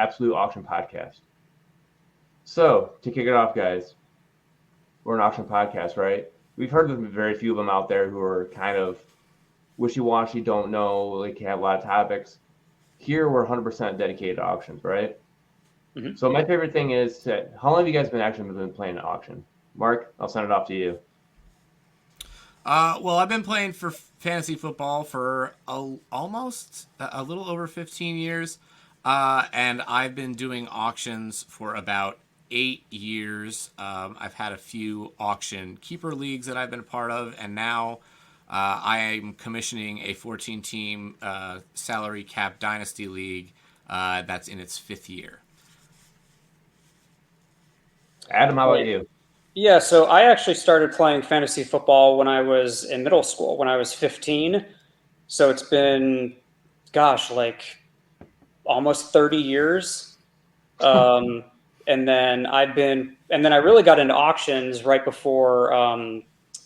Absolute Auction Podcast. So, to kick it off, guys, we're an auction podcast, right? We've heard of very few of them out there who are kind of wishy-washy, don't know, like have a lot of topics. Here, we're 100% dedicated to auctions, right? Mhm. So my favorite thing is that how long have you guys been playing an auction? Mark, I'll send it off to you. Well, I've been playing for fantasy football for almost a little over 15 years, and I've been doing auctions for about 8 years. I've had a few auction keeper leagues that I've been a part of, and now I am commissioning a 14-team salary cap dynasty league that's in its 5th year. Adam, how about Right. you? Yeah, so I actually started playing fantasy football when I was in middle school, when I was 15. So it's been, gosh, like almost 30 years. Um, and then I really got into auctions right before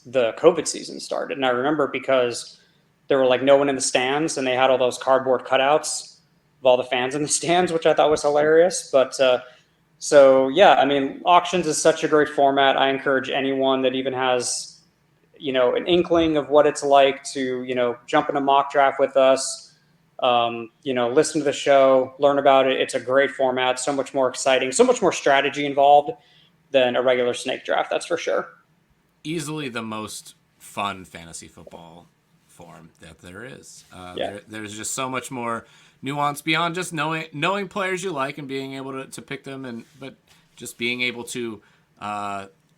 the COVID season started. And I remember because there were like no one in the stands and they had all those cardboard cutouts of all the fans in the stands, which I thought was hilarious. So yeah, I mean, auctions is such a great format. I encourage anyone that even has, an inkling of what it's like to, jump in a mock draft with us. Listen to the show, learn about it. It's a great format, so much more exciting, so much more strategy involved than a regular snake draft. That's for sure. Easily the most fun fantasy football form that there is. Yeah. There's just so much more nuance beyond just knowing players you like and being able to pick them, but just being able to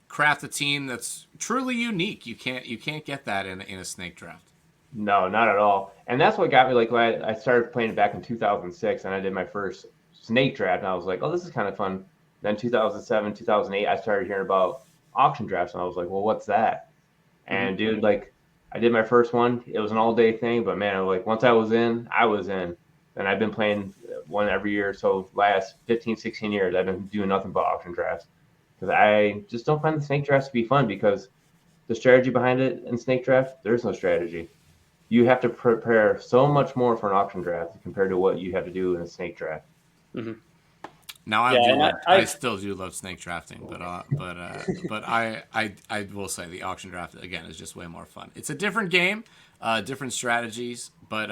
craft a team that's truly unique. You can't get that in a snake draft. No, not at all. And that's what got me like when I started playing it back in 2006 and I did my first snake draft and I was like, oh, this is kind of fun. Then 2007, 2008, I started hearing about auction drafts and I was like, well, what's that? Mhm. And dude, like I did my first one. It was an all day thing, but man, like once I was in, I was in. And I've been playing one every year. So last 15, 16 years, I've been doing nothing but auction drafts because I just don't find the snake drafts to be fun because the strategy behind it in snake draft, there's no strategy. You have to prepare so much more for an auction draft compared to what you have to do in a snake draft. Mhm. Now I Yeah, do and love. I still do love snake drafting, but I will say the auction draft again is just way more fun. It's a different game, different strategies, but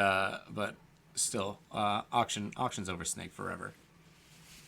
still auctions over snake forever.